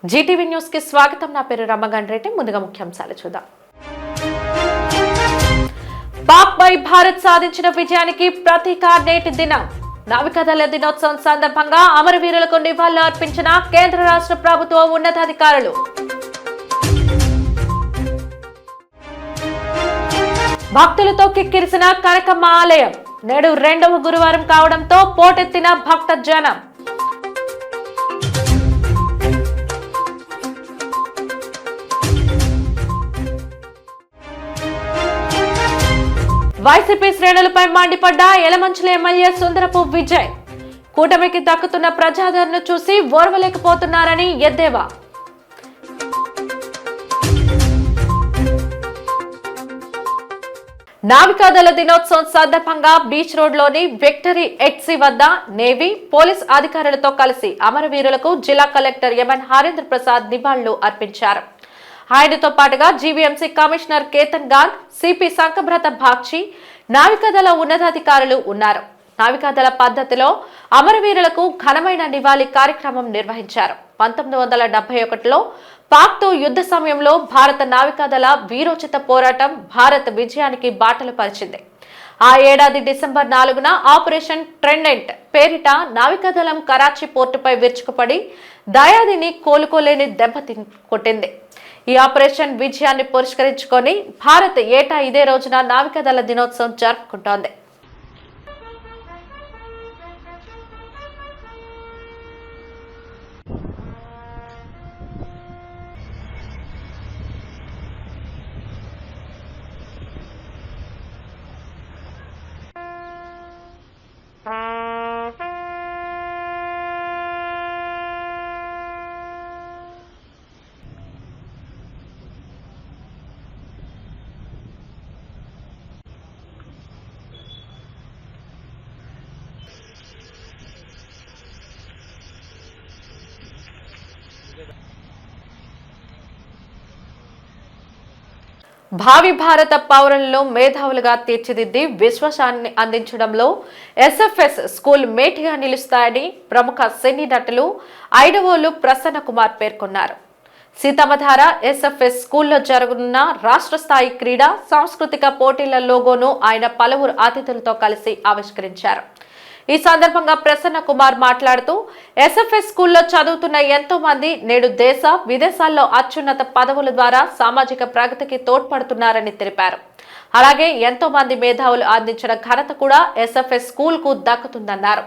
Zee TV news కి స్వాగతం. నా పేరు రమగన్ రెడ్డి. ముందుగా ముఖ్యాంశాలు చూద్దాం. పాక్ పై భారత్ సాధించిన విజయానికి ప్రతీక నేటి దినం. నావికాదళ దినోత్సవం సందర్భంగా అమరవీరులకు నివాళులు అర్పించిన కేంద్ర రాష్ట్ర ప్రభుత్వ ఉన్నతాధికారులు. భక్తులతో కిక్కిరిసిన కనకమ్మ ఆలయం నేడు రెండవ గురువారం కావడంతో పోటెత్తిన భక్త జనం. వైసీపీ శ్రేణులపై మండిపడ్డ యలమంచిలి ఎమ్మెల్యే సుందరపు విజయ్. కూటమికి దక్కుతున్న ప్రజాదరణను చూసి ఓర్వలేకపోతున్నారని ఎద్దేవా. నావికాదళ దినోత్సవం సందర్భంగా బీచ్ రోడ్ లోని విక్టరీ ఎక్సీ వద్ద నేవీ పోలీస్ అధికారులతో కలిసి అమరవీరులకు జిల్లా కలెక్టర్ ఎంఎన్ హరేంద్ర ప్రసాద్ నివాళులు అర్పించారు. ఆయనతో పాటుగా GVMC commissioner Ketan Garg, CP Shankhabrata Bagchi, నావికాదళ ఉన్నతాధికారులు ఉన్నారు. నావికాదళ పద్ధతిలో అమరవీరులకు ఘనమైన నివాళి కార్యక్రమం నిర్వహించారు. 1971లో పాక్తో యుద్ధ సమయంలో భారత నావికాదళ వీరోచిత పోరాటం భారత్ విజయానికి బాటలు పరిచింది. ఆ ఏడాది డిసెంబర్ 4న ఆపరేషన్ ట్రెండెంట్ పేరిట నావికాదళం కరాచీ పోర్టుపై విరుచుకుపడి దయాదిని కోలుకోలేని దెబ్బ కొట్టింది. ఈ ఆపరేషన్ విజయాన్ని పురస్కరించుకొని భారత్ ఏటా ఇదే రోజున నావికాదళ దినోత్సవం జరుపుకుంటోంది. భావి భారత పౌరులను మేధావులుగా తీర్చిదిద్ది విశ్వాసాన్ని అందించడంలో ఎస్ఎఫ్ఎస్ స్కూల్ మేటిగా నిలుస్తాయని ప్రముఖ సినీ నటులు ఐడవోలు ప్రసన్న కుమార్ పేర్కొన్నారు. సీతమ్మధార ఎస్ఎఫ్ఎస్ స్కూల్లో జరగనున్న రాష్ట్ర స్థాయి క్రీడా సాంస్కృతిక పోటీల లోగోను ఆయన పలువురు అతిథులతో కలిసి ఆవిష్కరించారు. ఈ సందర్భంగా ప్రసన్న కుమార్ మాట్లాడుతూ ఎస్ఎఫ్ఎస్ స్కూల్లో చదువుతున్న ఎంతో మంది నేడు దేశ విదేశాల్లో అత్యున్నత పదవుల ద్వారా సామాజిక ప్రగతికి తోడ్పడుతున్నారని తెలిపారు. అలాగే ఎంతో మంది మేధావులు అందించిన ఘనత కూడా ఎస్ఎఫ్ఎస్ స్కూల్ కు దక్కుతుందన్నారు.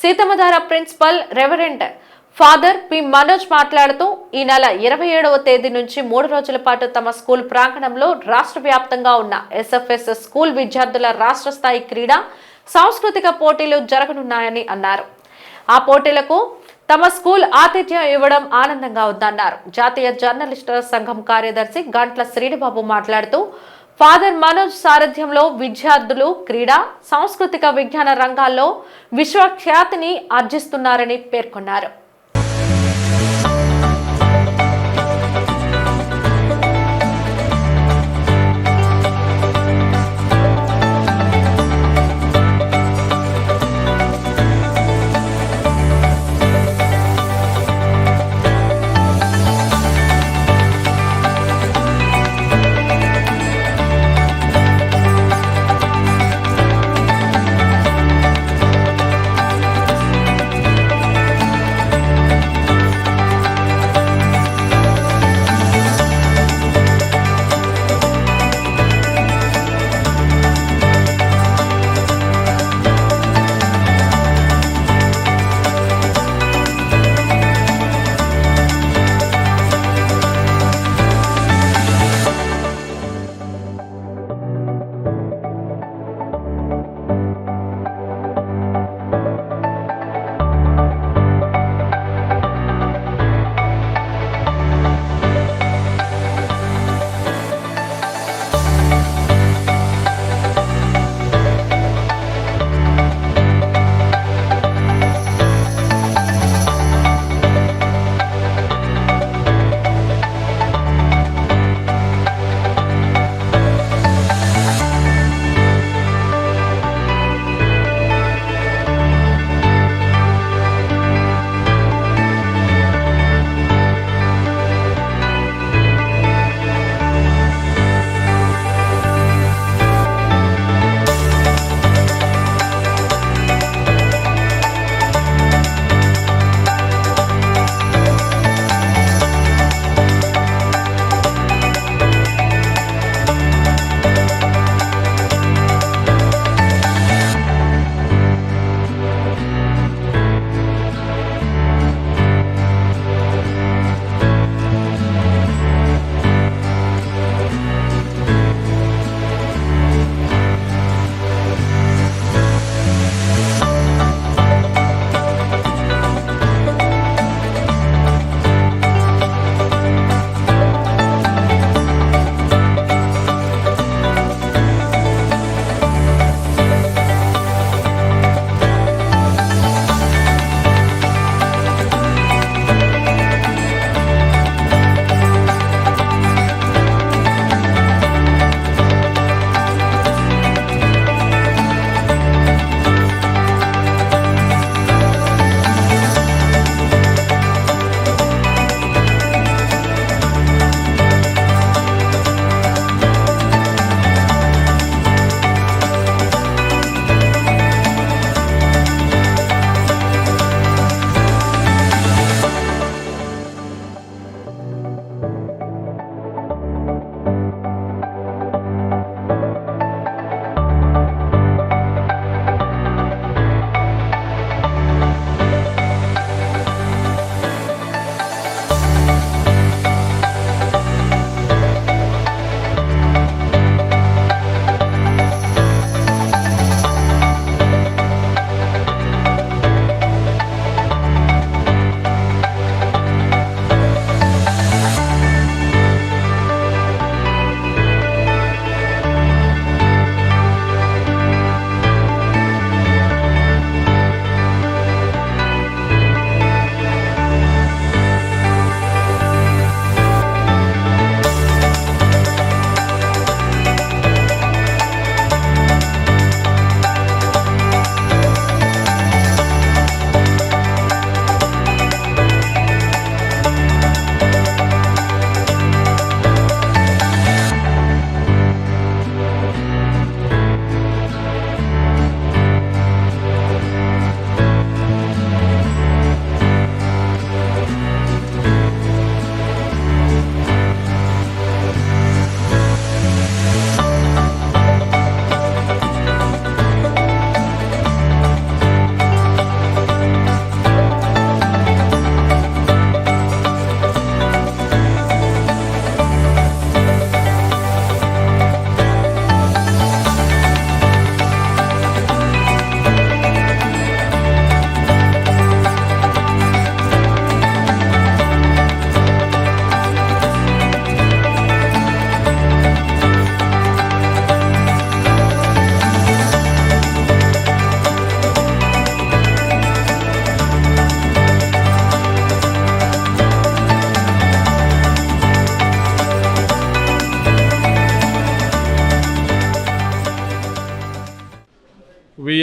Seethammadhara principal reverend father P Manoj మాట్లాడుతూ ఈ నెల 27వ తేదీ నుంచి 3 రోజుల పాటు తమ స్కూల్ ప్రాంగణంలో రాష్ట్ర వ్యాప్తంగా ఉన్న ఎస్ఎఫ్ఎస్ స్కూల్ విద్యార్థుల రాష్ట్ర స్థాయి క్రీడా సాంస్కృతిక పోటీలు జరగనున్నాయని అన్నారు. ఆ పోటీలకు తమ స్కూల్ ఆతిథ్యం ఇవ్వడం ఆనందంగా ఉందన్నారు. జాతీయ జర్నలిస్టుల సంఘం కార్యదర్శి గంట్ల శ్రీనిబాబు మాట్లాడుతూ ఫాదర్ మనోజ్ సారథ్యంలో విద్యార్థులు క్రీడా సాంస్కృతిక విజ్ఞాన రంగాల్లో విశ్వఖ్యాతిని ఆర్జిస్తున్నారని పేర్కొన్నారు.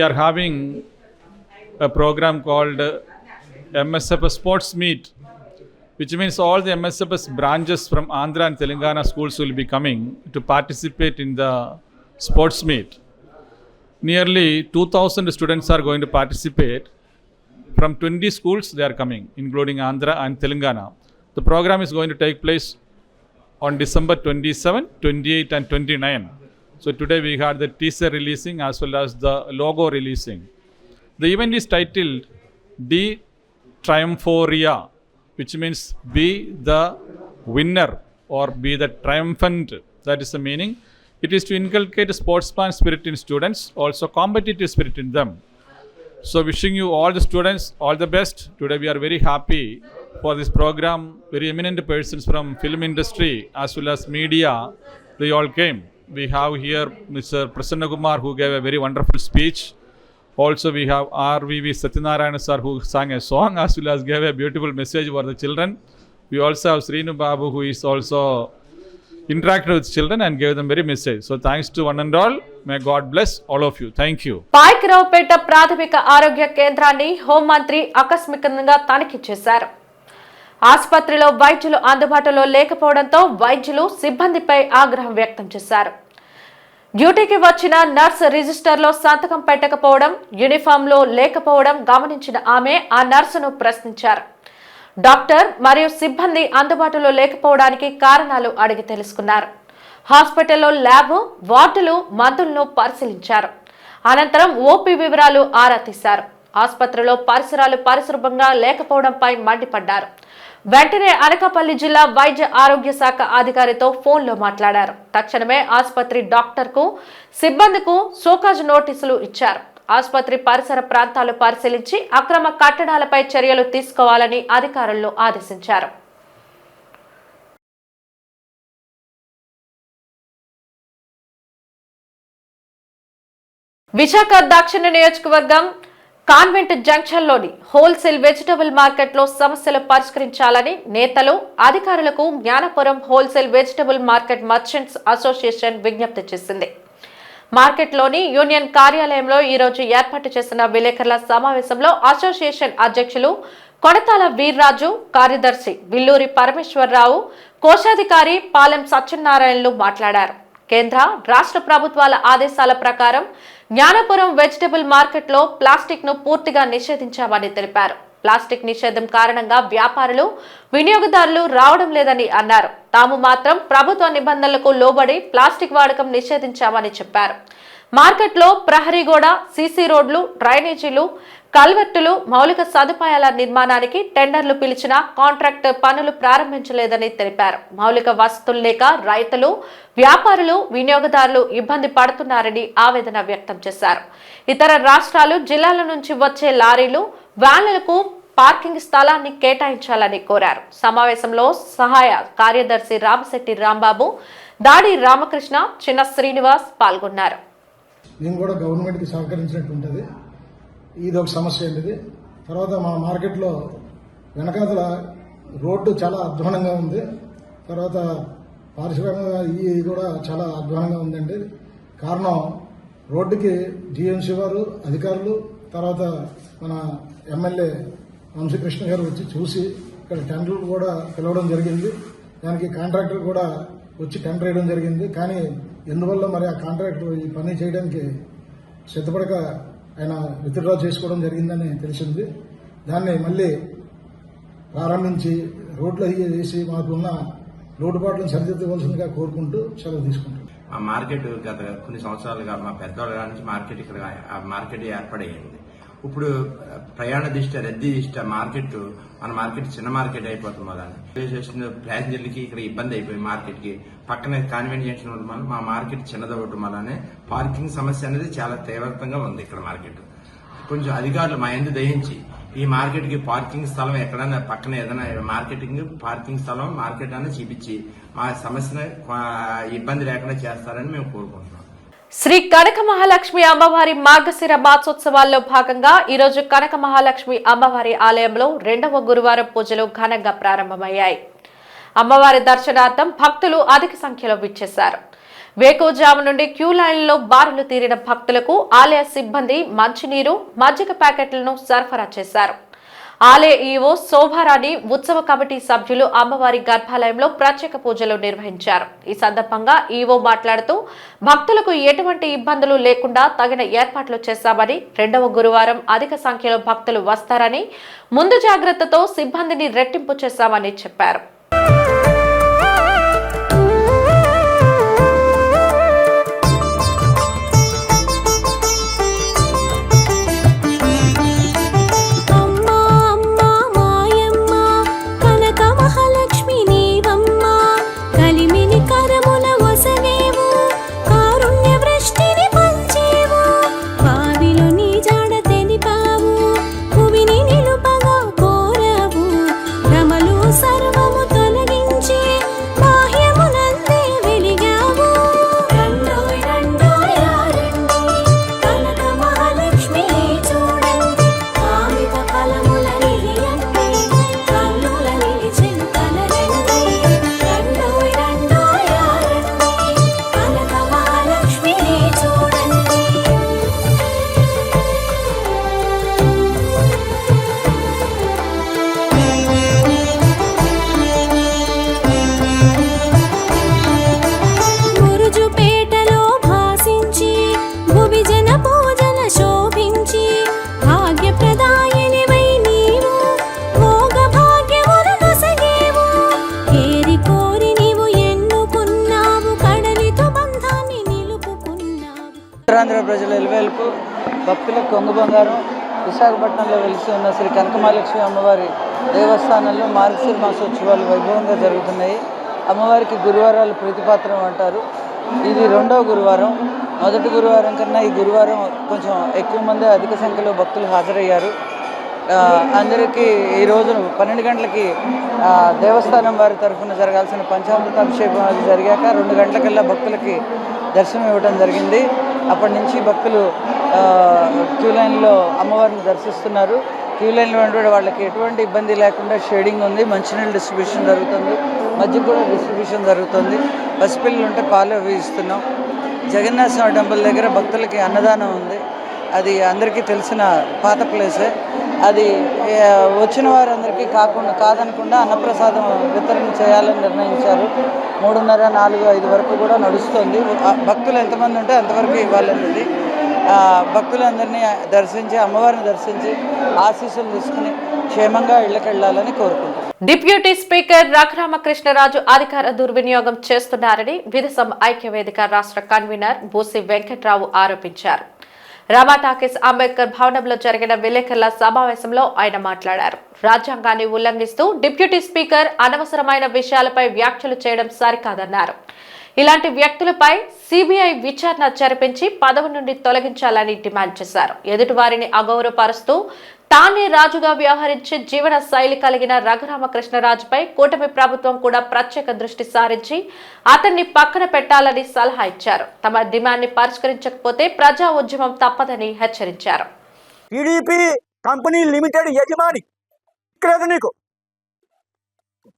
are having a program called MSFS Sports Meet, which means all the MSFS branches from Andhra and Telangana schools will be coming to participate in the sports meet. Nearly 2,000 students are going to participate. From 20 schools they are coming, including Andhra and Telangana. The program is going to take place on December 27, 28 and 29. So today we had the teaser releasing as well as the logo releasing. The event is titled De Triumphoria, which means be the winner or be the triumphant. That is the meaning. It is to inculcate a sportsman spirit in students, also competitive spirit in them. So wishing you all the students all the best. Today we are very happy for this program. Very eminent persons from film industry as well as media, they all came. We have here Mr. Prasanna Kumar, who gave a very wonderful speech. Also we have RVV Satyanarayana sir, who sang a song as well as gave a beautiful message for the children. We also have Srinu Babu, who is also interacted with children and gave them very message. So thanks to one and all. May God bless all of you. Thank you. Payakaraopeta ప్రాథమిక ఆరోగ్య కేంద్రాన్ని హోంమంత్రి ఆకస్మికంగా తనిఖీ చేశారు. ఆసుపత్రిలో వైద్యులు అందుబాటులో లేకపోవడంతో వైద్యులు సిబ్బందిపై ఆగ్రహం వ్యక్తం చేశారు. డ్యూటీకి వచ్చిన నర్స్ రిజిస్టర్లో సంతకం పెట్టకపోవడం, యూనిఫామ్లో లేకపోవడం గమనించిన ఆమె ఆ నర్సును ప్రశ్నించారు. డాక్టర్ మరియు సిబ్బంది అందుబాటులో లేకపోవడానికి కారణాలు అడిగి తెలుసుకున్నారు. హాస్పిటల్లో ల్యాబ్, వార్డులు, మందులను పరిశీలించారు. అనంతరం ఓపీ వివరాలు ఆరా తీశారు. ఆసుపత్రిలో పరిసరాలు పరిశుభ్రంగా లేకపోవడంపై మండిపడ్డారు. వెంటనే అనకాపల్లి జిల్లా వైద్య ఆరోగ్య శాఖ అధికారితో ఫోన్లో మాట్లాడారు. తక్షణమే ఆసుపత్రి డాక్టర్కు, సిబ్బందికు షోకాజ్ నోటీసులు ఇచ్చారు. ఆసుపత్రి పరిసర ప్రాంతాలు పరిశీలించి అక్రమ కట్టడాలపై చర్యలు తీసుకోవాలని అధికారులను ఆదేశించారు. విశాఖ దక్షిణ నియోజకవర్గం కాన్వెంట్ జంక్షన్లోని హోల్సేల్ వెజిటబుల్ మార్కెట్లో సమస్యలు పరిష్కరించాలని నేతలు, అధికారులకు Gnanapuram wholesale vegetable market merchants association విజ్ఞప్తి చేసింది. మార్కెట్లోని యూనియన్ కార్యాలయంలో ఈరోజు ఏర్పాటు చేసిన విలేకరుల సమావేశంలో అసోసియేషన్ అధ్యక్షులు కొడతాల వీర్రాజు, కార్యదర్శి విల్లూరి పరమేశ్వరరావు, కోశాధికారి పాలెం సత్యనారాయణలు మాట్లాడారు. కేంద్ర, రాష్ట్ర ప్రభుత్వాల ఆదేశాల ప్రకారం జ్ఞానపురం వెజిటబుల్ మార్కెట్లో ప్లాస్టిక్ ను పూర్తిగా నిషేధించామని తెలిపారు. ప్లాస్టిక్ నిషేధం కారణంగా వ్యాపారులు, వినియోగదారులు రావడం లేదని అన్నారు. తాము మాత్రం ప్రభుత్వ నిబంధనలకు లోబడి ప్లాస్టిక్ వాడకం నిషేధించామని చెప్పారు. మార్కెట్లో ప్రహరీ గోడ, సీసీ రోడ్లు, డ్రైనేజీలు, కల్వర్టులు, మౌలిక సదుపాయాల నిర్మాణానికి టెండర్లు పిలిచినా కాంట్రాక్ట్ పనులు ప్రారంభించలేదని తెలిపారు. మౌలిక వసతులు లేక రైతులు, వ్యాపారులు, వినియోగదారులు ఇబ్బంది పడుతున్నారని ఆవేదన వ్యక్తం చేశారు. ఇతర రాష్ట్రాలు, జిల్లాల నుంచి వచ్చే లారీలు, వ్యాన్లకు పార్కింగ్ స్థలాన్ని కేటాయించాలని కోరారు. సమావేశంలో సహాయ కార్యదర్శి రామశెట్టి రాంబాబు, దాడి రామకృష్ణ, చిన్న శ్రీనివాస్ పాల్గొన్నారు. మేము కూడా గవర్నమెంట్కి సహకరించినట్టు ఉంటుంది. ఇది ఒక సమస్య అండి. తర్వాత మా మార్కెట్లో వెనకాతల రోడ్డు చాలా అధ్వానంగా ఉంది. తర్వాత పారిశ్రామిక ఇది కూడా చాలా అధ్వానంగా ఉందండి. కారణం రోడ్డుకి జీఎంసీ వారు, అధికారులు, తర్వాత మన ఎమ్మెల్యే వంశీకృష్ణ గారు వచ్చి చూసి ఇక్కడ టెండర్లు కూడా పిలవడం జరిగింది. దానికి కాంట్రాక్టర్ కూడా వచ్చి టెండర్ వేయడం జరిగింది. కానీ ఎందువల్ల మరి ఆ కాంట్రాక్టర్ ఈ పని చేయడానికి సిద్ధపడక ఆయన విత్డ్రా చేసుకోవడం జరిగిందని తెలిసింది. దాన్ని మళ్ళీ ప్రారంభించి రోడ్లు వేసి మాకున్న లోటుపాట్లను సరిదిద్దవలసిందిగా కోరుకుంటూ సెలవు తీసుకుంటాం. ఆ మార్కెట్ గత కొన్ని సంవత్సరాలుగా మా పెద్దవాళ్ళ నుంచి మార్కెట్ ఇక్కడ మార్కెట్ ఏర్పడేయండి. ఇప్పుడు ప్రయాణ దృష్ట్యా, రద్దీ దృష్ట్యా మన మార్కెట్ చిన్న మార్కెట్ అయిపోతుంది. వల్ల ప్యాసింజర్లకి ఇక్కడ ఇబ్బంది అయిపోయి మార్కెట్కి పక్కనే కాన్వెంట్ జంక్షన్ ఉండడం వల్ల మా మార్కెట్ చిన్నదవ్వటం వల్లనే పార్కింగ్ సమస్య అనేది చాలా తీవ్రంగా ఉంది. ఇక్కడ మార్కెట్ కొంచెం అధికారులు మా యందు దయించి ఈ మార్కెట్ కి పార్కింగ్ స్థలం ఎక్కడైనా పక్కన ఏదైనా పార్కింగ్ స్థలం మార్కెట్ అనేది చూపించి మా సమస్యను ఇబ్బంది లేకుండా చేస్తారని మేము కోరుకుంటున్నాం. శ్రీ కనక మహాలక్ష్మి అమ్మవారి మార్గశిర మాసోత్సవాల్లో భాగంగా ఈరోజు కనక మహాలక్ష్మి అమ్మవారి ఆలయంలో 2వ గురువారం పూజలు ఘనంగా ప్రారంభమయ్యాయి. అమ్మవారి దర్శనార్థం భక్తులు అధిక సంఖ్యలో విచ్చేశారు. వేకువజాము నుండి క్యూ లైన్లో బారులు తీరిన భక్తులకు ఆలయ సిబ్బంది మంచినీరు మజ్జిగ ప్యాకెట్లను సరఫరా చేశారు. ఆలయ ఈవో శోభారాణి ఉత్సవ కమిటీ సభ్యులు అమ్మవారి గర్భాలయంలో ప్రత్యేక పూజలు నిర్వహించారు. ఈ సందర్భంగా ఈవో మాట్లాడుతూ భక్తులకు ఎటువంటి ఇబ్బందులు లేకుండా తగిన ఏర్పాట్లు చేశామని, 2వ గురువారం అధిక సంఖ్యలో భక్తులు వస్తారని ముందు జాగ్రత్తతో సిబ్బందిని రెట్టింపు చేశామని చెప్పారు. ఉత్తరాంధ్ర ప్రజల ఎలువేల్పు భక్తుల కొంగు బంగారం విశాఖపట్నంలో వెలిసి ఉన్న శ్రీ కనకమహాలక్ష్మి అమ్మవారి దేవస్థానంలో మార్గశిర మాసోత్సవాలు వైభవంగా జరుగుతున్నాయి. అమ్మవారికి గురువారాలు ప్రీతిపాత్రం అంటారు. ఇది 2వ గురువారం. మొదటి గురువారం కన్నా ఈ గురువారం కొంచెం ఎక్కువ మంది అధిక సంఖ్యలో భక్తులు హాజరయ్యారు. అందరికీ ఈ రోజు 12 గంటలకి దేవస్థానం వారి తరఫున జరగాల్సిన పంచామృత అభిషేకం అది జరిగాక 2 గంటలకల్లా భక్తులకి దర్శనం ఇవ్వడం జరిగింది. అప్పటి నుంచి భక్తులు క్యూ లైన్లో అమ్మవారిని దర్శిస్తున్నారు. క్యూ లైన్లో ఉండే వాళ్ళకి ఎటువంటి ఇబ్బంది లేకుండా షేడింగ్ ఉంది, మంచినీళ్ళు డిస్ట్రిబ్యూషన్ జరుగుతుంది, మధ్య కూడా డిస్ట్రిబ్యూషన్ జరుగుతుంది. పసిపిల్లలు ఉంటే పాలు అవి ఇస్తున్నాం. జగన్నాథ స్వామి టెంపుల్ దగ్గర భక్తులకి అన్నదానం ఉంది. అది అందరికీ తెలిసిన పాత ప్లేసే. అది వచ్చిన వారందరికీ కాదనకుండా అన్నప్రసాదం వితరణ చేయాలని నిర్ణయించారు. 3:30, 4, 5 వరకు కూడా నడుస్తుంది. భక్తులు ఎంతమంది ఉంటే అంతవరకు ఇవ్వాలనేది. భక్తులందరినీ దర్శించి అమ్మవారిని దర్శించి ఆశీస్సులు తీసుకుని క్షేమంగా ఇళ్లకు వెళ్ళాలని కోరుకుంటున్నాను. డిప్యూటీ స్పీకర్ రఘురామకృష్ణరాజు అధికార దుర్వినియోగం చేస్తున్నారని విధసం ఐక్యవేదిక రాష్ట్ర కన్వీనర్ బూసి వెంకట్రావు ఆరోపించారు. రామా టాకీస్ అంబేద్కర్ భవనంలో జరిగిన విలేకరుల సమావేశంలో ఆయన మాట్లాడారు. రాజ్యాంగాన్ని ఉల్లంఘిస్తూ డిప్యూటీ స్పీకర్ అనవసరమైన విషయాలపై వ్యాఖ్యలు చేయడం సరికాదన్నారు. ఇలాంటి వ్యక్తులపై సిబిఐ విచారణ జరిపించి పదవి నుండి తొలగించాలని డిమాండ్ చేశారు. ఎదుటివారిని అగౌరవపరుస్తూ తానే రాజుగా వ్యవహరించే జీవన శైలి కలిగిన రఘురామకృష్ణరాజుపై కూటమి ప్రభుత్వం కూడా ప్రత్యేక దృష్టి సారించి అతన్ని పక్కన పెట్టాలని సలహా ఇచ్చారు. తమ డిమాండ్ ని పరిష్కరించకపోతే ప్రజా ఉద్యమం తప్పదని హెచ్చరించారు. టీడీపీ కంపెనీ లిమిటెడ్ యజమాని నీకు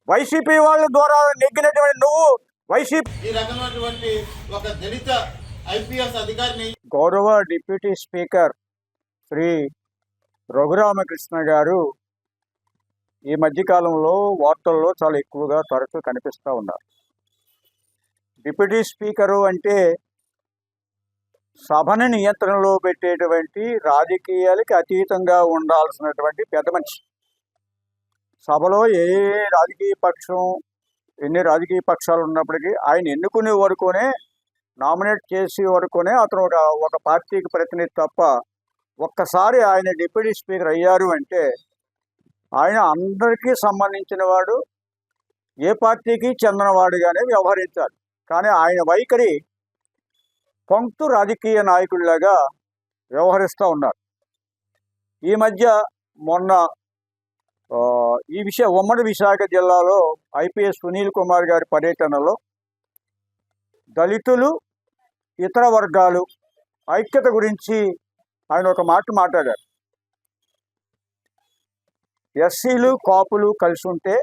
వైసీపీ వాళ్ళ ద్వారా నెగ్గినటువంటి నువ్వు వైసీపీ ఈ రకమైనటువంటి ఒక దళిత ఐపీఎస్ అధికారిని గౌరవ డిప్యూటీ స్పీకర్ శ్రీ రఘురామకృష్ణ గారు ఈ మధ్యకాలంలో వార్తల్లో చాలా ఎక్కువగా తరచూ కనిపిస్తూ ఉన్నారు. డిప్యూటీ స్పీకరు అంటే సభను నియంత్రణలో పెట్టేటువంటి రాజకీయాలకి అతీతంగా ఉండాల్సినటువంటి పెద్ద మనిషి. సభలో ఎన్ని రాజకీయ పక్షాలు ఉన్నప్పటికీ ఆయన ఎన్నుకునే వరకునే, నామినేట్ చేసే వరకునే అతను ఒక పార్టీకి ప్రతినిధి తప్ప, ఒక్కసారి ఆయన డిప్యూటీ స్పీకర్ అయ్యారు అంటే ఆయన అందరికీ సంబంధించిన వాడు, ఏ పార్టీకి చెందినవాడుగానే వ్యవహరించాలి. కానీ ఆయన వైఖరి పంక్తు రాజకీయ నాయకుడిలాగా వ్యవహరిస్తూ ఉన్నారు. ఈ మధ్య మొన్న ఉమ్మడి విశాఖ జిల్లాలో ఐపీఎస్ సునీల్ కుమార్ గారి పర్యటనలో దళితులు, ఇతర వర్గాలు ఐక్యత గురించి ఆయన ఒక మాట మాట్లాడారు. ఎస్సీలు, కాపులు కలిసి ఉంటే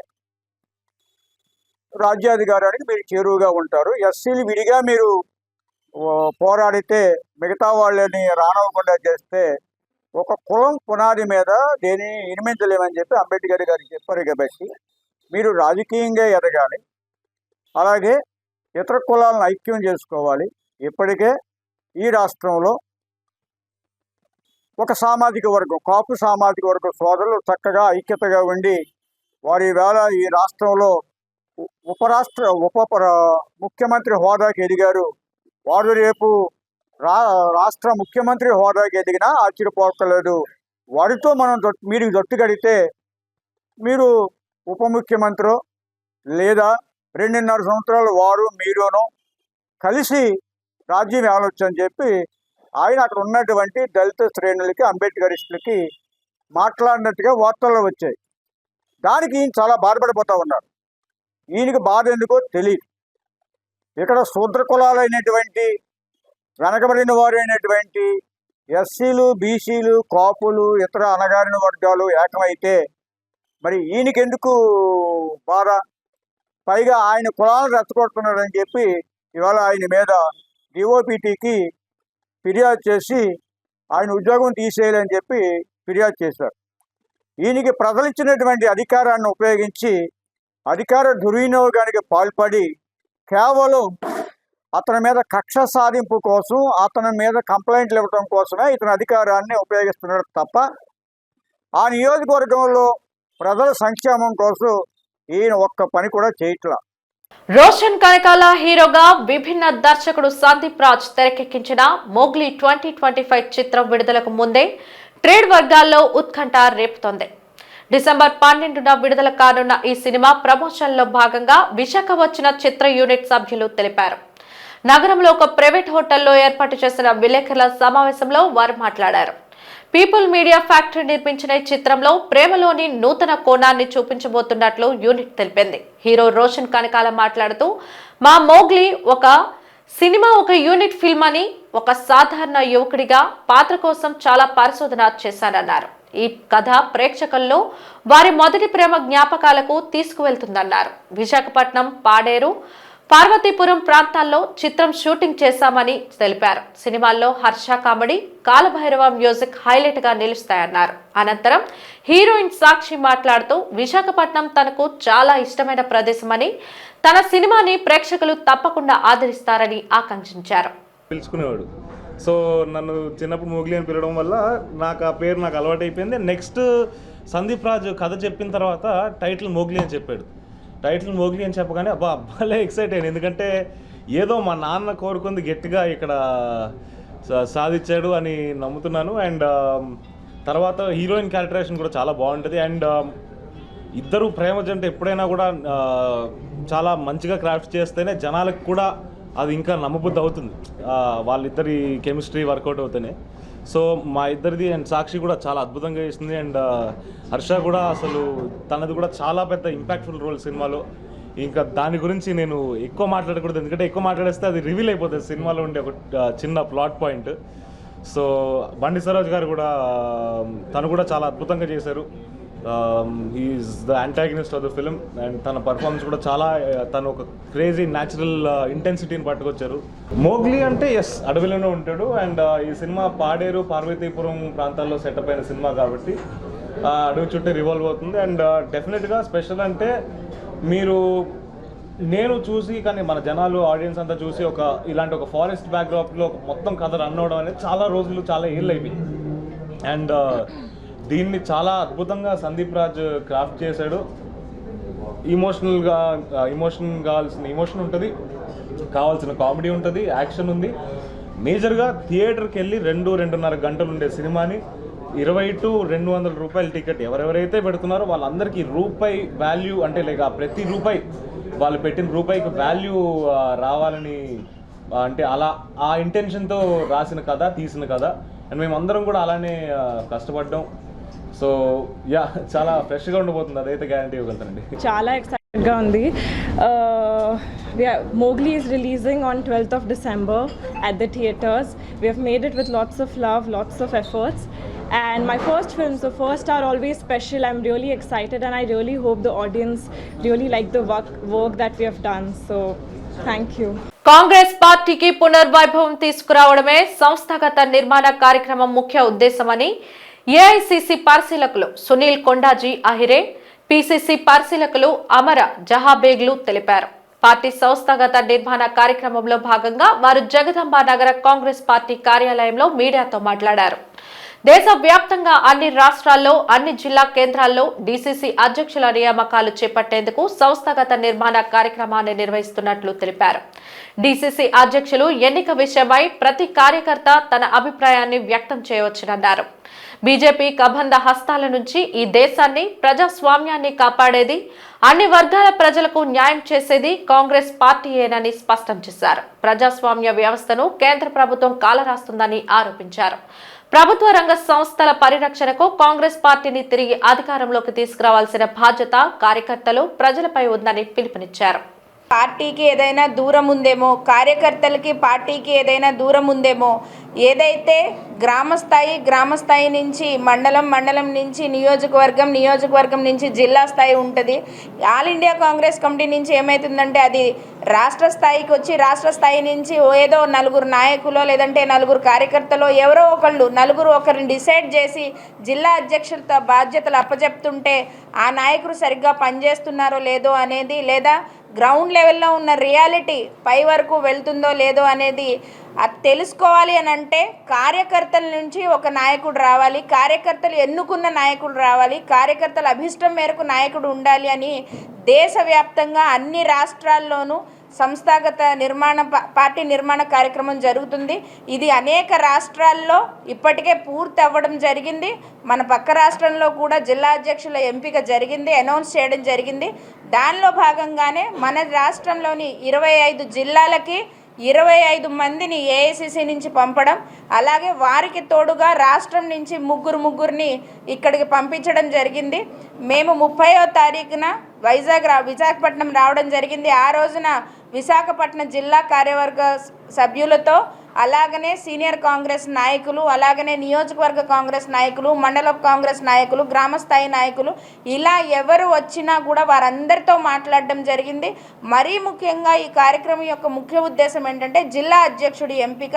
రాజ్యాధికారానికి మీరు చేరువుగా ఉంటారు. ఎస్సీలు విడిగా మీరు పోరాడితే మిగతా వాళ్ళని రానివ్వకుండా చేస్తే ఒక కులం పునాది మీద దేని నిర్మించలేమని చెప్పి అంబేద్కర్ గారు చెప్పారు. కాబట్టి మీరు రాజకీయంగా ఎదగాలి, అలాగే ఇతర కులాలను ఐక్యం చేసుకోవాలి. ఇప్పటికే ఈ రాష్ట్రంలో ఒక సామాజిక వర్గం, కాపు సామాజిక వర్గం సోదరులు చక్కగా ఐక్యతగా ఉండి వారి వేళ ఈ రాష్ట్రంలో ముఖ్యమంత్రి హోదాకి ఎదిగారు. వారు రేపు రాష్ట్ర ముఖ్యమంత్రి హోదాకి ఎదిగినా ఆశ్చర్యపోకలేదు. వారితో మనం మీరు జట్టు కడితే మీరు ఉప ముఖ్యమంత్రి లేదా 2.5 సంవత్సరాలు వారు మీరును కలిసి రాజ్యం ఏలొచ్చు అని చెప్పి ఆయన అక్కడ ఉన్నటువంటి దళిత శ్రేణులకి, అంబేద్కరిస్టులకి మాట్లాడినట్టుగా వార్తల్లో వచ్చాయి. దానికి ఈయన చాలా బాధపడిపోతూ ఉన్నారు. ఈయనకి బాధ ఎందుకో తెలియదు. ఇక్కడ శూద్ర కులాలైనటువంటి, వెనకబడిన వారు అయినటువంటి ఎస్సీలు, బీసీలు, కాపులు, ఇతర అణగారిన వర్గాలు ఏకమైతే మరి ఈయనకెందుకు బాధ? పైగా ఆయన కులాలను రెచ్చగొడుతున్నారని చెప్పి ఇవాళ ఆయన మీద డిఓపిటికి ఫిర్యాదు చేసి ఆయన ఉద్యోగం తీసేయాలని చెప్పి ఫిర్యాదు చేశారు. ఈయనకి ప్రజలు ఇచ్చినటువంటి అధికారాన్ని ఉపయోగించి అధికార దుర్వినియోగానికి పాల్పడి కేవలం అతని మీద కక్ష సాధింపు కోసం, అతని మీద కంప్లైంట్లు ఇవ్వడం కోసమే ఇతని అధికారాన్ని ఉపయోగిస్తున్నాడు తప్ప ఆ నియోజకవర్గంలో ప్రజల సంక్షేమం కోసం ఈయన ఒక్క పని కూడా చేయట్లా. రోషన్ కనకాల హీరోగా విభిన్న దర్శకుడు సందీప్ రాజ్ తెరకెక్కించిన మోగ్లీ 2025 చిత్రం విడుదలకు ముందే ట్రేడ్ వర్గాల్లో ఉత్కంఠ రేపుతోంది. డిసెంబర్ 12న విడుదల కానున్న ఈ సినిమా ప్రమోషన్లో భాగంగా విశాఖ వచ్చిన చిత్ర యూనిట్ సభ్యులు తెలిపారు. నగరంలో ఒక ప్రైవేట్ హోటల్లో ఏర్పాటు చేసిన విలేకరుల సమావేశంలో వారు మాట్లాడారు. పీపుల్ మీడియా ఫ్యాక్టరీ నిర్మించిన ఈ చిత్రంలో ప్రేమలోని నూతన కోణాన్ని చూపించబోతున్నట్లు యూనిట్ తెలిపింది. హీరో రోషన్ కనకాల మాట్లాడుతూ, మా మోగ్లీ ఒక యూనిట్ ఫిల్మ్ అని, ఒక సాధారణ యువకుడిగా పాత్ర కోసం చాలా పరిశోధన చేశానన్నారు. ఈ కథ ప్రేక్షకుల్లో వారి మొదటి ప్రేమ జ్ఞాపకాలకు తీసుకువెళ్తుందన్నారు. విశాఖపట్నం, పాడేరు, పార్వతీపురం ప్రాంతాల్లో చిత్రం షూటింగ్ చేశామని తెలిపారు. సినిమాల్లో Harsha comedy, Kalabhairava music highlight గా నిలుస్తాయన్నారు. అనంతరం హీరోయిన్ సాక్షి మాట్లాడుతూ, విశాఖపట్నం తనకు చాలా ఇష్టమైన ప్రదేశమని, తన సినిమాని ప్రేక్షకులు తప్పకుండా ఆదరిస్తారని ఆకాంక్షించారు. పిలుచుకునేవాడు. సో నన్ను చిన్నప్పుడు మోగ్లీ అని పిలవడం వల్ల నాకు ఆ పేరు నాకు అలవాటు అయిపోయింది. నెక్స్ట్ సందీప్ రాజ్ కథ చెప్పిన తర్వాత టైటిల్ మోగ్లీ అని చెప్పాడు. టైటిల్ మోగ్లీ అని చెప్పగానే అబ్బాలే ఎక్సైట్ అయ్యాను. ఎందుకంటే ఏదో మా నాన్న కోరుకుంది గట్టిగా ఇక్కడ సాధించాడు అని నమ్ముతున్నాను. అండ్ తర్వాత హీరోయిన్ క్యారెక్టరేషన్ కూడా చాలా బాగుంటుంది. అండ్ ఇద్దరు ప్రేమ జంట ఎప్పుడైనా కూడా చాలా మంచిగా క్రాఫ్ట్ చేస్తేనే జనాలకు కూడా అది ఇంకా నమ్మబుద్ధి అవుతుంది. వాళ్ళిద్దరి కెమిస్ట్రీ వర్కౌట్ అవుతేనే. సో మా ఇద్దరిది అండ్ సాక్షి కూడా చాలా అద్భుతంగా చేసింది. అండ్ హర్ష కూడా అసలు తనది కూడా చాలా పెద్ద ఇంపాక్ట్ఫుల్ రోల్ సినిమాలో. ఇంకా దాని గురించి నేను ఎక్కువ మాట్లాడకూడదు, ఎందుకంటే ఎక్కువ మాట్లాడేస్తే అది రివీల్ అయిపోతుంది సినిమాలో ఉండే ఒక చిన్న ప్లాట్ పాయింట్. సో బండి సరోజ్ గారు కూడా తను కూడా చాలా అద్భుతంగా చేశారు. Is the antagonist of the film. And తన పర్ఫార్మెన్స్ కూడా చాలా, తను ఒక క్రేజీ న్యాచురల్ ఇంటెన్సిటీని పట్టుకొచ్చారు. మోగ్లీ అంటే ఎస్ అడవిలోనే ఉంటాడు. అండ్ ఈ సినిమా పాడేరు, పార్వతీపురం ప్రాంతాల్లో సెటప్ అయిన సినిమా కాబట్టి అడవి చుట్టూ రివాల్వ్ అవుతుంది. అండ్ డెఫినెట్గా స్పెషల్ అంటే నేను చూసి, కానీ మన జనాలు ఆడియన్స్ అంతా చూసి ఇలాంటి ఒక ఫారెస్ట్ బ్యాక్డ్రాప్లో మొత్తం కథ రన్ అవడం అనేది చాలా రోజులు, చాలా ఏళ్ళు అయిపోయింది. అండ్ దీన్ని చాలా అద్భుతంగా సందీప్ రాజ్ క్రాఫ్ట్ చేశాడు. ఎమోషన్ కావాల్సిన ఎమోషన్ ఉంటుంది, కావాల్సిన కామెడీ ఉంటుంది, యాక్షన్ ఉంది. మేజర్గా థియేటర్కి వెళ్ళి 2-2.5 గంటలు ఉండే సినిమాని 20 to 200 రూపాయల టికెట్ ఎవరెవరైతే పెడుతున్నారో వాళ్ళందరికీ రూపాయి వాల్యూ, అంటే లేక ప్రతి రూపాయి వాళ్ళు పెట్టిన రూపాయికి వాల్యూ రావాలని, అంటే అలా ఆ ఇంటెన్షన్తో రాసిన కథ, తీసిన కథ. అండ్ మేమందరం కూడా అలానే కష్టపడ్డాం. సో యా, చాలా ఫ్రెష్గా ఉండబోతుంది, అదైతే గ్యారంటీ ఇవ్వగలుగుతానండి. చాలా ఎక్సైటెడ్గా ఉంది. Mowgli is releasing on 12th of December at the theatres. We have made it with lots of love, lots of efforts. And my first film, so first are always special. I'm really excited and I really hope the audience really like the work that we have done. So thank you. Congress పార్టీకి పునర్వైభవం తీసుకురావడమే సంస్థాగత నిర్మాణ కార్యక్రమం ముఖ్య ఉద్దేశమని AICC పరిశీలకులు Sunil Kondaji Ahire, PCC పరిశీలకులు అమర జహాబేగ్లు తెలిపారు. పార్టీ సంస్థాగత నిర్మాణ కార్యక్రమంలో భాగంగా వారు జగదాంబ నగర కాంగ్రెస్ పార్టీ కార్యాలయంలో మీడియాతో మాట్లాడారు. దేశవ్యాప్తంగా అన్ని రాష్ట్రాల్లో, అన్ని జిల్లా కేంద్రాల్లో డీసీసీ అధ్యక్షుల నియామకాలు చేపట్టేందుకు సంస్థాగత నిర్మాణ కార్యక్రమాన్ని నిర్వహిస్తున్నట్లు తెలిపారు. డీసీసీ అధ్యక్షులు ఎన్నిక విషయమై ప్రతి కార్యకర్త తన అభిప్రాయాన్ని వ్యక్తం చేయవచ్చునన్నారు. బీజేపీ కబంధ హస్తాల నుంచి ఈ దేశాన్ని, ప్రజాస్వామ్యాన్ని కాపాడేది, అన్ని వర్గాల ప్రజలకు న్యాయం చేసేది కాంగ్రెస్ పార్టీయేనని స్పష్టం చేశారు. ప్రజాస్వామ్య వ్యవస్థను కేంద్ర ప్రభుత్వం కాలరాస్తుందని ఆరోపించారు. ప్రభుత్వ రంగ సంస్థల పరిరక్షణకు కాంగ్రెస్ పార్టీని తిరిగి అధికారంలోకి తీసుకురావాల్సిన బాధ్యత కార్యకర్తలు, ప్రజలపై ఉందని పిలుపునిచ్చారు. పార్టీకి ఏదైనా దూరం ఉందేమో, కార్యకర్తలకి పార్టీకి ఏదైనా దూరం ఉందేమో, ఏదైతే గ్రామ స్థాయి నుంచి మండలం నుంచి నియోజకవర్గం నుంచి జిల్లా స్థాయి ఉంటుంది. ఆల్ ఇండియా కాంగ్రెస్ కమిటీ నుంచి ఏమవుతుందంటే అది రాష్ట్ర స్థాయికి వచ్చి రాష్ట్ర స్థాయి నుంచి ఏదో నలుగురు నాయకులో లేదంటే నలుగురు కార్యకర్తలో ఎవరో ఒకరిని డిసైడ్ చేసి జిల్లా అధ్యక్షులతో బాధ్యతలు అప్పచెప్తుంటే ఆ నాయకుడు సరిగ్గా పనిచేస్తున్నారో లేదో అనేది, లేదా గ్రౌండ్ లెవెల్లో ఉన్న రియాలిటీ పై వరకు వెళ్తుందో లేదో అనేది అది తెలుసుకోవాలి అని అంటే కార్యకర్తల నుంచి ఒక నాయకుడు రావాలి, కార్యకర్తలు ఎన్నుకున్న నాయకుడు రావాలి, కార్యకర్తల అభిష్టం మేరకు నాయకుడు ఉండాలి అని దేశవ్యాప్తంగా అన్ని రాష్ట్రాల్లోనూ సంస్థాగత పార్టీ నిర్మాణ కార్యక్రమం జరుగుతుంది. ఇది అనేక రాష్ట్రాల్లో ఇప్పటికే పూర్తి అవ్వడం జరిగింది. మన పక్క రాష్ట్రంలో కూడా జిల్లా అధ్యక్షుల ఎంపిక జరిగింది, అనౌన్స్ చేయడం జరిగింది. దానిలో భాగంగానే మన రాష్ట్రంలోని 25 జిల్లాలకి 25 మందిని ఏఐసిసి నుంచి పంపడం, అలాగే వారికి తోడుగా రాష్ట్రం నుంచి ముగ్గురిని ఇక్కడికి పంపించడం జరిగింది. మేము 30వ తారీఖున విశాఖపట్నం రావడం జరిగింది. ఆ రోజున విశాఖపట్నం జిల్లా కార్యవర్గ సభ్యులతో, అలాగనే సీనియర్ కాంగ్రెస్ నాయకులు, అలాగనే నియోజకవర్గ కాంగ్రెస్ నాయకులు, మండల కాంగ్రెస్ నాయకులు, గ్రామస్థాయి నాయకులు, ఇలా ఎవరు వచ్చినా కూడా వారందరితో మాట్లాడడం జరిగింది. మరీ ముఖ్యంగా ఈ కార్యక్రమం యొక్క ముఖ్య ఉద్దేశం ఏంటంటే జిల్లా అధ్యక్షుడి ఎంపిక.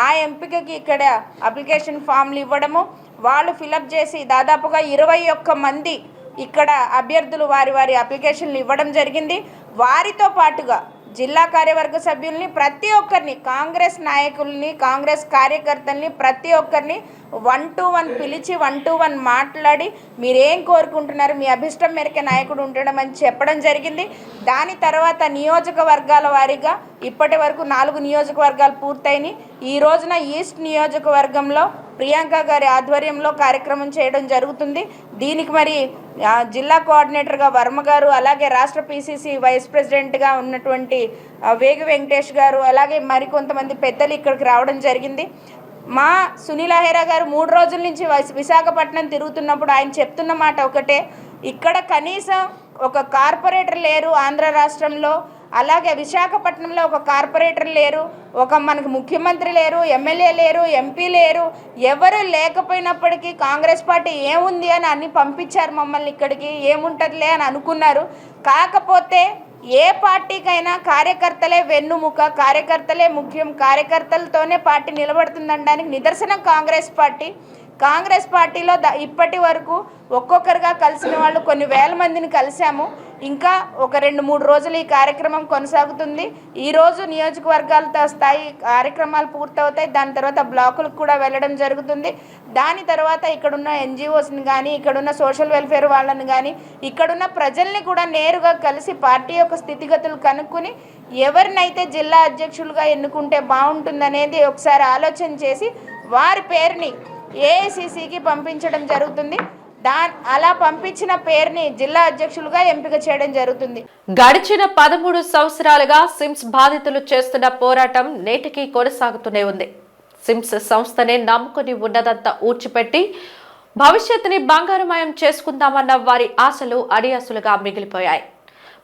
ఆ ఎంపికకి ఇక్కడ అప్లికేషన్ ఫామ్లు ఇవ్వడము, వాళ్ళు ఫిలప్ చేసి దాదాపుగా 21 మంది ఇక్కడ అభ్యర్థులు వారి అప్లికేషన్లు ఇవ్వడం జరిగింది. వారితో పాటుగా జిల్లా కార్యవర్గ సభ్యుల్ని, ప్రతి ఒక్కరిని, కాంగ్రెస్ నాయకుల్ని, కాంగ్రెస్ కార్యకర్తల్ని ప్రతి ఒక్కరిని 1 to 1 పిలిచి 1 to 1 మాట్లాడి మీరేం కోరుకుంటున్నారు, మీ అభిష్టం మేరకే నాయకుడు ఉండడం అని చెప్పడం జరిగింది. దాని తర్వాత నియోజకవర్గాల వారీగా ఇప్పటి వరకు 4 నియోజకవర్గాలు పూర్తయినాయి. ఈ రోజున ఈస్ట్ నియోజకవర్గంలో ప్రియాంక గారి ఆధ్వర్యంలో కార్యక్రమం చేయడం జరుగుతుంది. దీనికి మరి జిల్లా కోఆర్డినేటర్గా వర్మ గారు, అలాగే రాష్ట్ర పిసిసి వైస్ ప్రెసిడెంట్గా ఉన్నటువంటి వేగి వెంకటేష్ గారు, అలాగే మరికొంతమంది పెద్దలు ఇక్కడికి రావడం జరిగింది. మా సునీల్ అహేరా గారు 3 రోజుల నుంచి విశాఖపట్నం తిరుగుతున్నప్పుడు ఆయన చెప్తున్న మాట ఒకటే, ఇక్కడ కనీసం ఒక కార్పొరేటర్ లేరు ఆంధ్ర రాష్ట్రంలో, అలాగే విశాఖపట్నంలో ఒక కార్పొరేటర్ లేరు, మనకు ముఖ్యమంత్రి లేరు, ఎమ్మెల్యే లేరు, ఎంపీ లేరు, ఎవరు లేకపోయినప్పటికీ కాంగ్రెస్ పార్టీ ఏముంది అని అన్ని పంపించారు మమ్మల్ని ఇక్కడికి, ఏముంటుందిలే అని అనుకున్నారు. కాకపోతే ఏ పార్టీకైనా కార్యకర్తలే వెన్నుముక, కార్యకర్తలే ముఖ్యం, కార్యకర్తలతోనే పార్టీ నిలబడుతుందనడానికి నిదర్శనం కాంగ్రెస్ పార్టీలో ఇప్పటి వరకు ఒక్కొక్కరుగా కలిసిన వాళ్ళు కొన్ని వేల మందిని కలిసాము. ఇంకా ఒక 2-3 రోజులు ఈ కార్యక్రమం కొనసాగుతుంది. ఈరోజు నియోజకవర్గాలతో స్థాయి కార్యక్రమాలు పూర్తవుతాయి. దాని తర్వాత బ్లాకులకు కూడా వెళ్ళడం జరుగుతుంది. దాని తర్వాత ఇక్కడున్న ఎన్జిఓస్ని కానీ, ఇక్కడున్న సోషల్ వెల్ఫేర్ వాళ్ళని కానీ, ఇక్కడున్న ప్రజల్ని కూడా నేరుగా కలిసి పార్టీ యొక్క స్థితిగతులు కనుక్కొని ఎవరినైతే జిల్లా అధ్యక్షులుగా ఎన్నుకుంటే బాగుంటుందనేది ఒకసారి ఆలోచన చేసి వారి పేరుని ఏఐసిసికి పంపించడం జరుగుతుంది. అలా పంపించిన పేరుని జిల్లా అధ్యక్షులుగా ఎంపిక చేయడం జరుగుతుంది. గడిచిన 13 సంవత్సరాలుగా సిమ్స్ బాధితులు చేస్తున్న పోరాటం నేటికి కొనసాగుతూనే ఉంది. సిమ్స్ సంస్థనే నమ్ముకుని ఉన్నదంతా ఊడ్చిపెట్టి భవిష్యత్తుని బంగారుమయం చేసుకుందామన్న వారి ఆశలు అడియాసులుగా మిగిలిపోయాయి.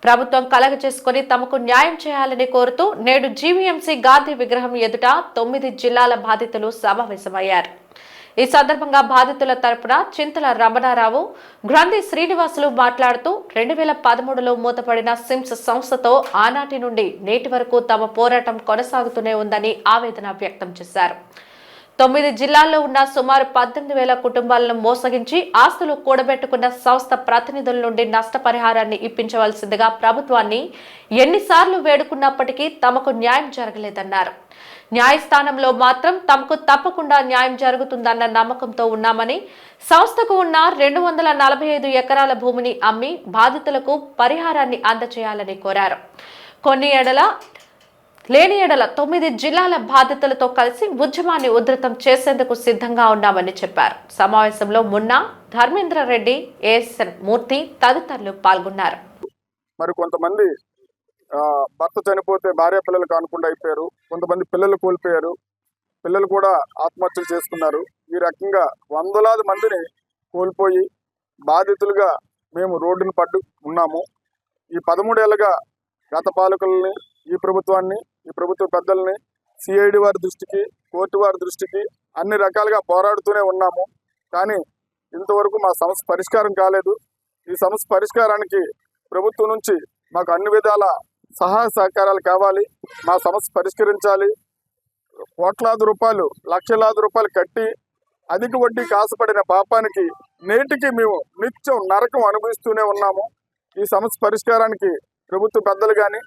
ప్రభుత్వం కలగజేసుకుని తమకు న్యాయం చేయాలని కోరుతూ నేడు జీవీఎంసీ గాంధీ విగ్రహం ఎదుట 9 జిల్లాల బాధితులు సమావేశమయ్యారు. ఈ సందర్భంగా బాధితుల తరపున చింతల రమణారావు, గ్రంథి శ్రీనివాసులు మాట్లాడుతూ 2013లో మూతపడిన సిమ్స్ సంస్థతో ఆనాటి నుండి నేటి వరకు తమ పోరాటం కొనసాగుతూనే ఉందని ఆవేదన వ్యక్తం చేశారు. 9 జిల్లాల్లో ఉన్న సుమారు 18,000 కుటుంబాలను మోసగించి ఆస్తులు కూడబెట్టుకున్న సంస్థ ప్రతినిధుల నుండి నష్టపరిహారాన్ని ఇప్పించవలసిందిగా ప్రభుత్వాన్ని ఎన్నిసార్లు వేడుకున్నప్పటికీ తమకు న్యాయం జరగలేదన్నారు. న్యాయస్థానంలో మాత్రం తమకు తప్పకుండా న్యాయం జరుగుతుందన్న నమ్మకంతో ఉన్నామని, సంస్థకు ఉన్న 245 ఎకరాల భూమిని అమ్మి బాధితులకు పరిహారాన్ని అందజేయాలని కోరారు. లేని ఎడల 9 జిల్లాల బాధితులతో కలిసి ఉద్యమాన్ని ఉధృతం చేసేందుకు సిద్ధంగా ఉన్నామని చెప్పారు. సమావేశంలో మున్నా, ధర్మేంద్ర రెడ్డి, ఏఎస్ఎన్ మూర్తి తదితరులు పాల్గొన్నారు. మరి కొంతమంది భర్త చనిపోతే భార్య పిల్లలు కానకుండా అయిపోయారు, కొంతమంది పిల్లలు కోల్పోయారు, పిల్లలు కూడా ఆత్మహత్యలు చేసుకున్నారు. ఈ రకంగా వందలాది మందిని కోల్పోయి బాధితులుగా మేము రోడ్డును పట్టు ఉన్నాము. ఈ 13 ఏళ్ళుగా గత పాలకులని, ఈ ప్రభుత్వాన్ని, ఈ ప్రభుత్వ పెద్దల్ని, సిఐడి వారి దృష్టికి, కోర్టు వారి దృష్టికి అన్ని రకాలుగా పోరాడుతూనే ఉన్నాము. కానీ ఇంతవరకు మా సమస్య పరిష్కారం కాలేదు. ఈ సమస్య పరిష్కారానికి ప్రభుత్వం నుంచి మాకు అన్ని విధాల సహాయ సహకారాలు కావాలి. మా సమస్య పరిష్కరించాలి. కోట్లాది రూపాయలు, లక్షలాది రూపాయలు కట్టి అధిక వడ్డీకి ఆశపడిన పాపానికి నేటికి మేము నిత్యం నరకం అనుభవిస్తూనే ఉన్నాము. ఈ సమస్య పరిష్కారానికి ప్రభుత్వ పెద్దలు కానీ,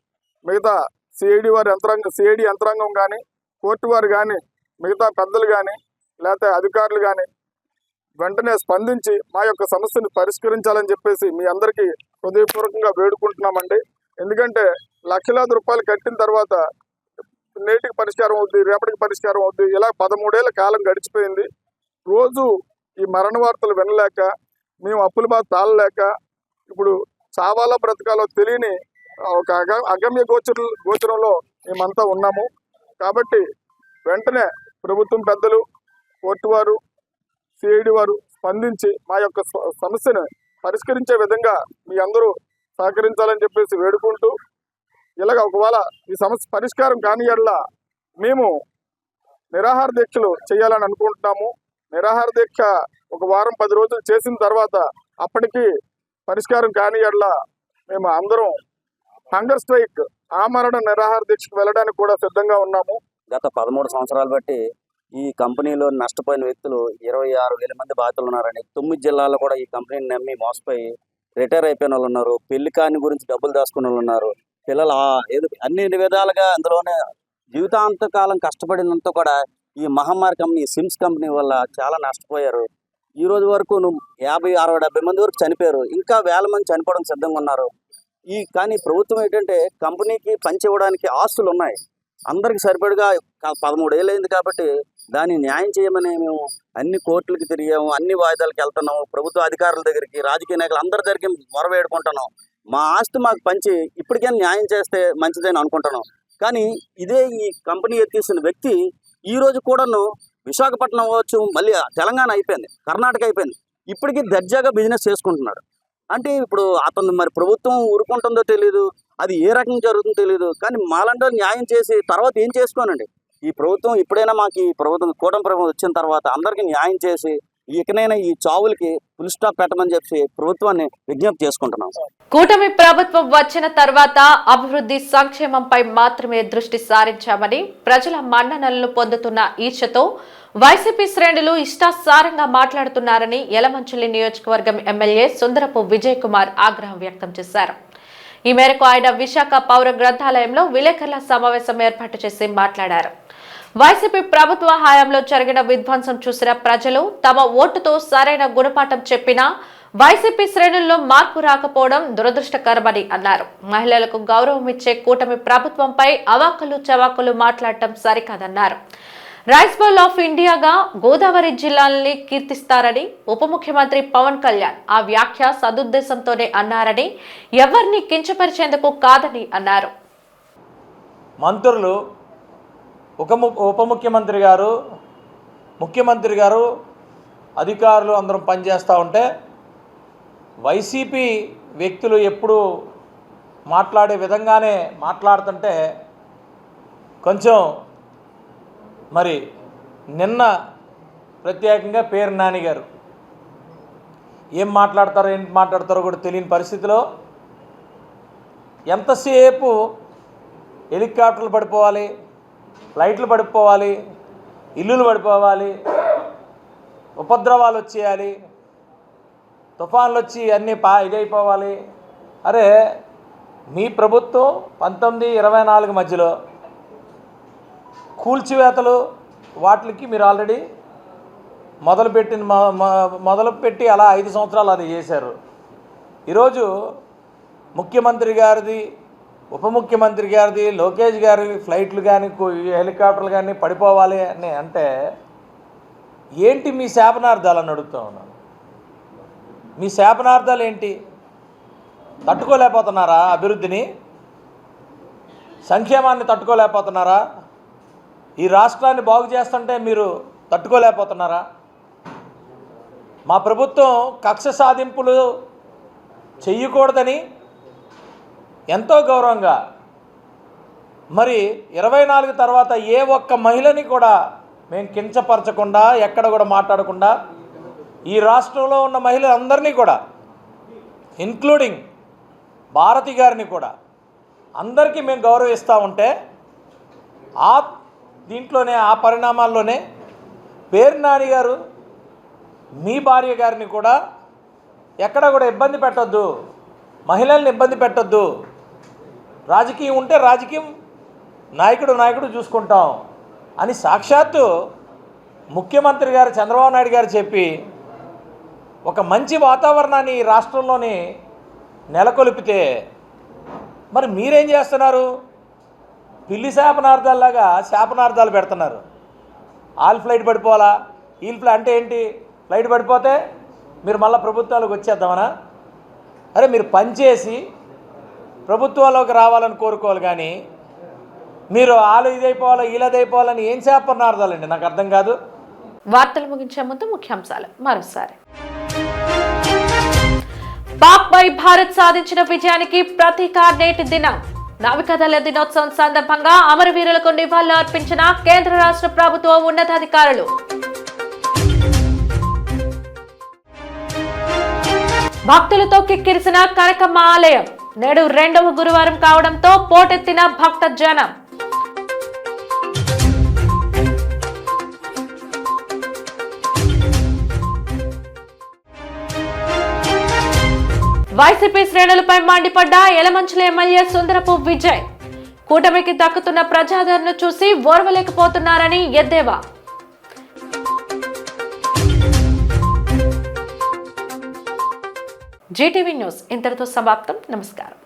మిగతా సిఐడి యంత్రాంగం కానీ, కోర్టు వారు కానీ, మిగతా పెద్దలు కానీ, లేకపోతే అధికారులు కానీ వెంటనే స్పందించి మా యొక్క సమస్యను పరిష్కరించాలని చెప్పేసి మీ అందరికీ హృదయపూర్వకంగా వేడుకుంటున్నామండి. ఎందుకంటే లక్షలాది రూపాయలు కట్టిన తర్వాత నేటికి పరిష్కారం అవుద్ది, రేపటికి పరిష్కారం అవుద్ది, ఇలా 13 ఏళ్ల కాలం గడిచిపోయింది. రోజు ఈ మరణ వార్తలు వినలేక, మేము అప్పుల బాధ తాళలేక ఇప్పుడు చావాలా బ్రతకాలో తెలియని ఒక అగమ్య గోచరంలో మేమంతా ఉన్నాము. కాబట్టి వెంటనే ప్రభుత్వం పెద్దలు, కోర్టు వారు, సిఐడి వారు స్పందించి మా యొక్క సమస్యను పరిష్కరించే విధంగా మీ అందరూ సహకరించాలని చెప్పేసి వేడుకుంటూ, ఇలాగ ఒకవేళ ఈ సమస్య పరిష్కారం కాని యెడల మేము నిరాహార దీక్షలు చేయాలని అనుకుంటున్నాము. నిరాహార దీక్ష ఒక వారం 10 రోజులు చేసిన తర్వాత అప్పటికి పరిష్కారం కాని యెడల మేము అందరం హంగర్ స్ట్రైక్, ఆమరణ నిరాహార దీక్షకు వెళ్ళడానికి కూడా సిద్ధంగా ఉన్నాము. గత 13 సంవత్సరాలు బట్టి ఈ కంపెనీలో నష్టపోయిన వ్యక్తులు 26,000 మంది బాధితులు ఉన్నారని, 9 జిల్లాల్లో కూడా ఈ కంపెనీని నమ్మి మోసపోయి రిటైర్ అయిపోయిన వాళ్ళు ఉన్నారు. పెళ్లి కాని గురించి డబ్బులు దాచుకున్న వాళ్ళు ఉన్నారు. పిల్లలు అన్ని విధాలుగా అందులోనే జీవితాంతకాలం కష్టపడినంత కూడా ఈ మహమ్మారి కంపెనీ, సిమ్స్ కంపెనీ వల్ల చాలా నష్టపోయారు. ఈ రోజు వరకు 50, 60, 70 మంది వరకు చనిపోయారు. ఇంకా వేల మంది చనిపోవడం సిద్ధంగా ఉన్నారు. కానీ ప్రభుత్వం ఏంటంటే కంపెనీకి పంచివ్వడానికి ఆస్తులు ఉన్నాయి, అందరికి సరిపడిగా 13 ఏళ్ళు అయింది. కాబట్టి దాన్ని న్యాయం చేయమని మేము అన్ని కోర్టులకి తిరిగాము, అన్ని వాయిదాలకు వెళ్తున్నాము, ప్రభుత్వ అధికారుల దగ్గరికి, రాజకీయ నాయకులు అందరి దగ్గరికి మొరవేడుకుంటున్నాం. మా ఆస్తి మాకు పంచి ఇప్పటికైనా న్యాయం చేస్తే మంచిదని అనుకుంటున్నాం. కానీ ఇదే ఈ కంపెనీ ఎత్తేసిన వ్యక్తి ఈ రోజు కూడాను విశాఖపట్నం అవ్వచ్చు, మళ్ళీ తెలంగాణ అయిపోయింది, కర్ణాటక అయిపోయింది, ఇప్పటికీ దర్జాగా బిజినెస్ చేసుకుంటున్నాడు. అంటే ఇప్పుడు అతను మరి ప్రభుత్వం ఊరుకుంటుందో తెలియదు, అది ఏ రకంగా జరుగుతుందో తెలియదు. కానీ మాలంటే న్యాయం చేసి తర్వాత ఏం చేసుకోనండి. ఈ ప్రభుత్వం ఇప్పుడైనా మాకు ఈ ప్రభుత్వం, కూటమి ప్రభుత్వం వచ్చిన తర్వాత అందరికీ న్యాయం చేసి ఇకనైనా ఈ చావులకి ఫుల్ స్టాప్ పెట్టమని చెప్పి ప్రభుత్వాన్ని విజ్ఞప్తి చేసుకుంటున్నాం. కూటమి ప్రభుత్వం వచ్చిన తర్వాత అభివృద్ధి సంక్షేమంపై మాత్రమే దృష్టి సారించామని, ప్రజల మన్ననలను పొందుతున్న ఈర్ష్యతో వైసీపీ శ్రేణులు ఇష్టాసారంగా మాట్లాడుతున్నారని యలమంచిలి నియోజకవర్గం ఎమ్మెల్యే సుందరపు విజయ్ కుమార్ ఆగ్రహం వ్యక్తం చేశారు. ఈ మేరకు ఆయన విశాఖ పౌర గ్రంథాలయంలో విలేకరుల సమావేశం ఏర్పాటు చేసి మాట్లాడారు. వైసీపీ ప్రభుత్వ హయాంలో జరిగిన విధ్వంసం చూసిన ప్రజలు తమ ఓటుతో సరైన గుణపాఠం చెప్పినా వైసీపీ శ్రేణుల్లో మార్పు రాకపోవడం దురదృష్టకరమని అన్నారు. మహిళలకు గౌరవం ఇచ్చే కూటమి ప్రభుత్వంపై అవాకులు చవాకులు మాట్లాడటం సరికాదన్నారు. రైస్ బౌల్ ఆఫ్ ఇండియాగా గోదావరి జిల్లాల్ని కీర్తిస్తారని ఉప ముఖ్యమంత్రి పవన్ కళ్యాణ్ ఆ వ్యాఖ్య సదుద్దేశంతోనే అన్నారని, ఎవరిని కించపరిచేందుకు కాదని అన్నారు. మంత్రులు, ఉప ముఖ్యమంత్రి గారు, ముఖ్యమంత్రి గారు, అధికారులు అందరం పనిచేస్తూ ఉంటే వైసీపీ వ్యక్తులు ఎప్పుడు మాట్లాడే విధంగానే మాట్లాడుతుంటే కొంచెం మరి నిన్న ప్రత్యేకంగా పేరు నాని గారు ఏం మాట్లాడతారో ఏంటి మాట్లాడతారో కూడా తెలియని పరిస్థితిలో ఎంతసేపు హెలికాప్టర్లు పడిపోవాలి, ఫ్లైట్లు పడిపోవాలి, ఇల్లులు పడిపోవాలి, ఉపద్రవాలు వచ్చేయాలి, తుఫాన్లు వచ్చి అన్నీ ఇదైపోవాలి. అరే మీ ప్రభుత్వం 19-24 మధ్యలో కూల్చివేతలు వాటికి మీరు ఆల్రెడీ మొదలుపెట్టి అలా 5 సంవత్సరాలు అది చేశారు. ఈరోజు ముఖ్యమంత్రి గారిది, ఉప ముఖ్యమంత్రి గారిది, లోకేష్ గారి ఫ్లైట్లు కానీ హెలికాప్టర్లు కానీ పడిపోవాలి అని అంటే ఏంటి మీ శాపనార్థాలు అని అడుగుతూ ఉన్నాను. మీ శాపనార్థాలు ఏంటి? తట్టుకోలేకపోతున్నారా? అభివృద్ధిని, సంక్షేమాన్ని తట్టుకోలేకపోతున్నారా? ఈ రాష్ట్రాన్ని బాగు చేస్తుంటే మీరు తట్టుకోలేకపోతున్నారా? మా ప్రభుత్వం కక్ష సాధింపులు చెయ్యకూడదని ఎంతో గౌరవంగా మరి 24 తర్వాత ఏ ఒక్క మహిళని కూడా మేము కించపరచకుండా, ఎక్కడ కూడా మాట్లాడకుండా ఈ రాష్ట్రంలో ఉన్న మహిళలందరినీ కూడా ఇన్క్లూడింగ్ భారతి గారిని కూడా అందరికీ మేము గౌరవిస్తూ ఉంటే దీంట్లోనే ఆ పరిణామాల్లోనే పేరు నాని గారు మీ భార్య గారిని కూడా ఎక్కడ కూడా ఇబ్బంది పెట్టొద్దు, మహిళల్ని ఇబ్బంది పెట్టొద్దు, రాజకీయం ఉంటే రాజకీయం నాయకుడు చూసుకుంటాం అని సాక్షాత్తు ముఖ్యమంత్రి గారు చంద్రబాబు నాయుడు గారు చెప్పి ఒక మంచి వాతావరణాన్ని ఈ రాష్ట్రంలోని నెలకొల్పితే మరి మీరేం చేస్తున్నారు? పిల్లి శాపనార్థాల్లాగా శాపనార్థాలు పెడుతున్నారు. ఆల్ ఫ్లైట్ పడిపోవాలా, ఈల్ ఫ్లైట్ అంటే ఏంటి? ఫ్లైట్ పడిపోతే మీరు మళ్ళీ ప్రభుత్వాలకు వచ్చేద్దామనా? అరే మీరు పనిచేసి ప్రభుత్వాల్లోకి రావాలని కోరుకోవాలి కానీ మీరు ఆలు ఇదైపోవాలా ఈలదైపోవాలని ఏం శాపనార్థాలండి? నాకు అర్థం కాదు. వార్తలు ముగించే ముందు ముఖ్యాంశాలు మరోసారి. పాక్ పై భారత్ సాధించిన విజయానికి ప్రతీక నేటి దినం. నావికాదళ దినోత్సవం సందర్భంగా అమరవీరులకు నివాళులు అర్పించిన కేంద్ర రాష్ట్ర ప్రభుత్వ ఉన్నతాధికారులు. భక్తులతో కిక్కిరిసిన కనకమ్మ ఆలయం నేడు 2వ గురువారం కావడంతో పోటెత్తిన భక్త జనం. వైసీపీ శ్రేణులపై మండిపడ్డ యలమంచిలి ఎమ్మెల్యే సుందరపు విజయ్. కూటమికి దక్కుతున్న ప్రజాదరణను చూసి ఓర్వలేకపోతున్నారని ఎద్దేవా. జీటీవీ న్యూస్ ఇంతటితో సమాప్తం. నమస్కారం.